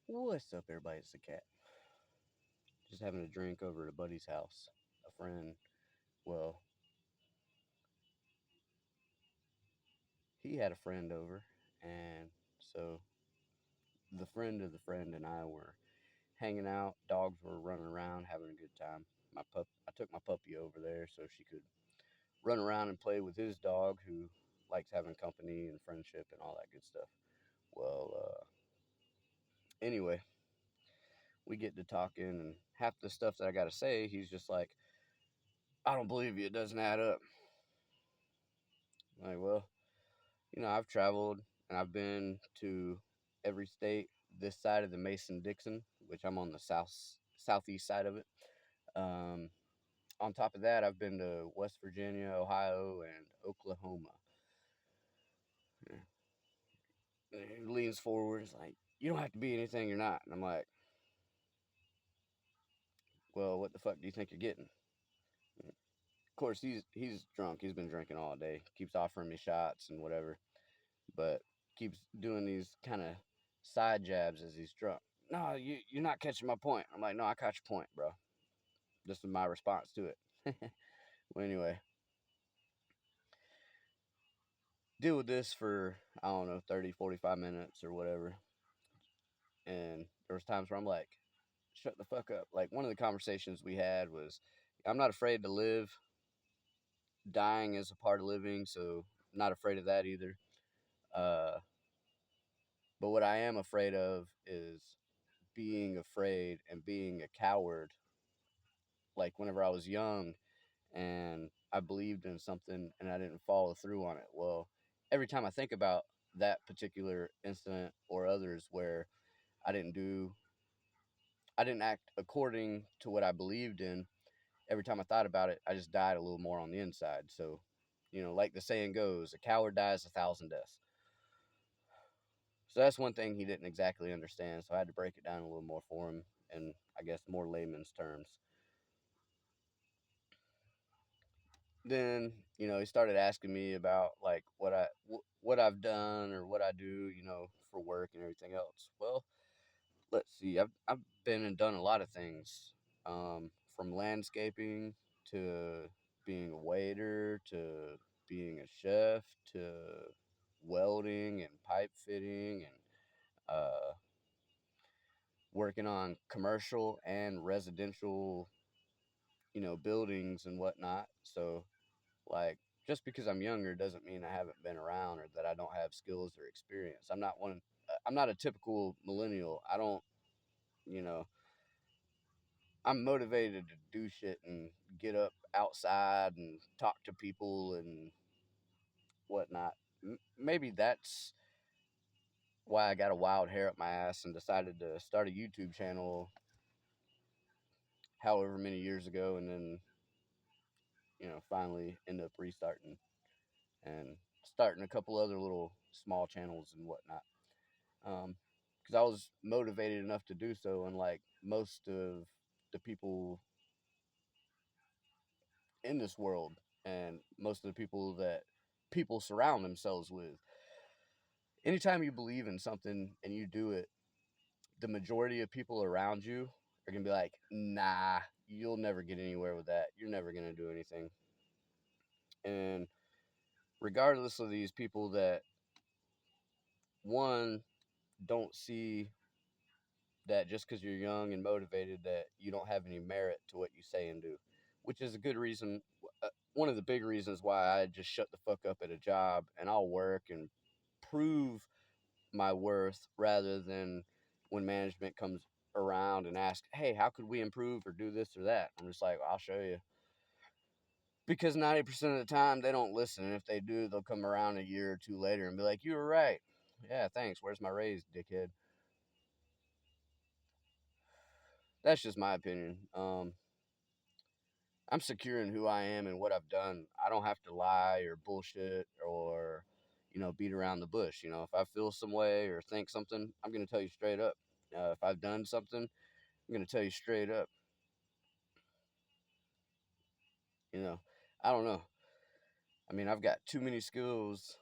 What's up, everybody? It's the cat. Just having a drink over at a buddy's house. A friend, well, he had a friend over, and so the friend of the friend and I were hanging out. Dogs were running around, having a good time. I took my puppy over there so she could run around and play with his dog, who likes having company and friendship and all that good stuff. Well, anyway, we get to talking, and half the stuff that I got to say, he's just like, "I don't believe you. It doesn't add up." I'm like, well, I've traveled and I've been to every state this side of the Mason Dixon, which I'm on the southeast side of it. Um, on top of that, I've been to West Virginia, Ohio, and Oklahoma. And he leans forward. He's like, "You don't have to be anything you're not." And I'm like, "Well, what the fuck do you think you're getting?" Of course, he's drunk. He's been drinking all day. Keeps offering me shots and whatever, but keeps doing these kind of side jabs as he's drunk. No, you're not catching my point. I'm like, no, I caught your point, bro. This is my response to it. Well, anyway, deal with this for, I don't know, 30, 45 minutes or whatever. And there was times where I'm like, shut the fuck up. Like, one of the conversations we had was, I'm not afraid to live. Dying is a part of living, so I'm not afraid of that either. Uh, but what I am afraid of is being afraid and being a coward. Like, whenever I was young, and I believed in something and I didn't follow through on it. Well, every time I think about that particular incident or others where I didn't do, I didn't act according to what I believed in, every time I thought about it, I just died a little more on the inside. So, like the saying goes, a coward dies a thousand deaths. So that's one thing he didn't exactly understand. So I had to break it down a little more for him in, I guess, more layman's terms. Then he started asking me about like what I've done or what I do for work and everything else. Well, let's see. I've been and done a lot of things, from landscaping to being a waiter to being a chef to welding and pipe fitting and working on commercial and residential buildings and whatnot. So, like, just because I'm younger doesn't mean I haven't been around or that I don't have skills or experience. I'm not a typical millennial. I don't, you know, I'm motivated to do shit and get up outside and talk to people and whatnot. Maybe that's why I got a wild hair up my ass and decided to start a YouTube channel however many years ago, and then finally end up restarting and starting a couple other little small channels and whatnot. Because I was motivated enough to do so, unlike most of the people in this world and most of the people that people surround themselves with. Anytime you believe in something and you do it, the majority of people around you are gonna be like, "Nah, you'll never get anywhere with that. You're never gonna do anything." And regardless of these people that, one, don't see that just because you're young and motivated that you don't have any merit to what you say and do, which is a good reason. One of the big reasons why I just shut the fuck up at a job and I'll work and prove my worth rather than when management comes around and asks, "Hey, how could we improve or do this or that?" I'm just like, "I'll show you." Because 90% of the time they don't listen. And if they do, they'll come around a year or two later and be like, "You were right. Yeah, thanks. Where's my raise, dickhead?" That's just my opinion. I'm secure in who I am and what I've done. I don't have to lie or bullshit or, beat around the bush. If I feel some way or think something, I'm going to tell you straight up. If I've done something, I'm going to tell you straight up. You know, I don't know. I mean, I've got too many skills.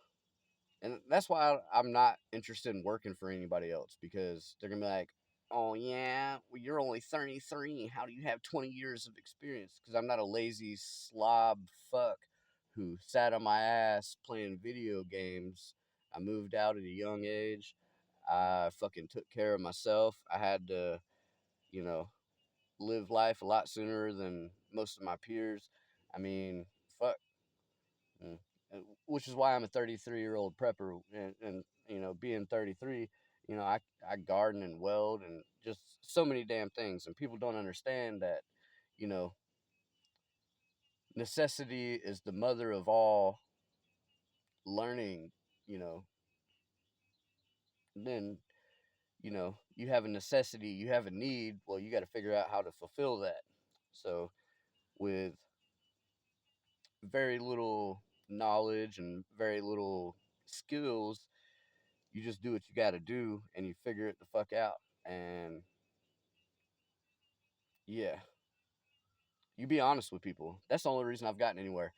And that's why I'm not interested in working for anybody else, because they're going to be like, oh yeah, well, you're only 33. How do you have 20 years of experience? Because I'm not a lazy slob fuck who sat on my ass playing video games. I moved out at a young age. I fucking took care of myself. I had to, you know, live life a lot sooner than most of my peers. I mean, fuck. Mm. Which is why I'm a 33-year-old prepper, and being 33, I garden and weld and just so many damn things, and people don't understand that, you know, necessity is the mother of all learning. You know, then you have a necessity, you have a need. Well, you got to figure out how to fulfill that. So with very little knowledge and very little skills, you just do what you got to do and you figure it the fuck out. And yeah, you be honest with people. That's the only reason I've gotten anywhere.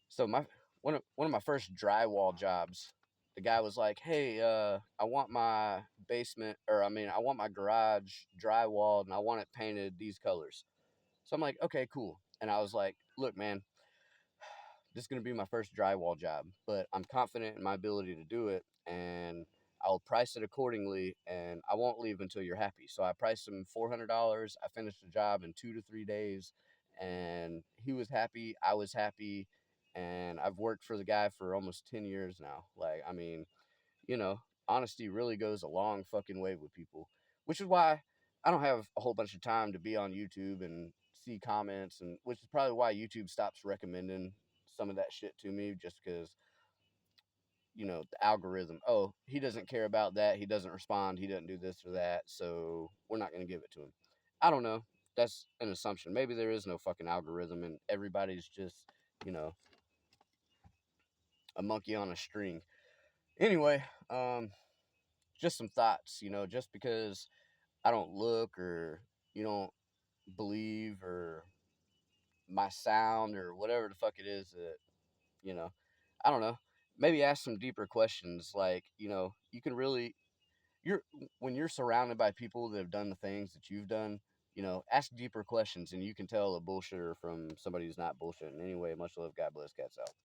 So my one of my first drywall jobs, the guy was like, "Hey, I want my basement, or I mean, I want my garage drywalled, and I want it painted these colors." So I'm like, "Okay, cool." And I was like, "Look, man, this is going to be my first drywall job, but I'm confident in my ability to do it, and I'll price it accordingly, and I won't leave until you're happy." So I priced him $400. I finished the job in 2 to 3 days, and he was happy. I was happy, and I've worked for the guy for almost 10 years now. Like, I mean, you know, honesty really goes a long fucking way with people, which is why I don't have a whole bunch of time to be on YouTube and see comments, and which is probably why YouTube stops recommending some of that shit to me, just because, the algorithm, oh, he doesn't care about that, he doesn't respond, he doesn't do this or that, so we're not going to give it to him. I don't know. That's an assumption. Maybe there is no fucking algorithm and everybody's just, you know, a monkey on a string. Anyway, just some thoughts, just because I don't look, or you don't believe, or my sound, or whatever the fuck it is that, you know, I don't know. Maybe ask some deeper questions. Like, you can really, you're, when you're surrounded by people that have done the things that you've done, ask deeper questions and you can tell a bullshitter from somebody who's not bullshitting. Anyway, much love. God bless. Cats out.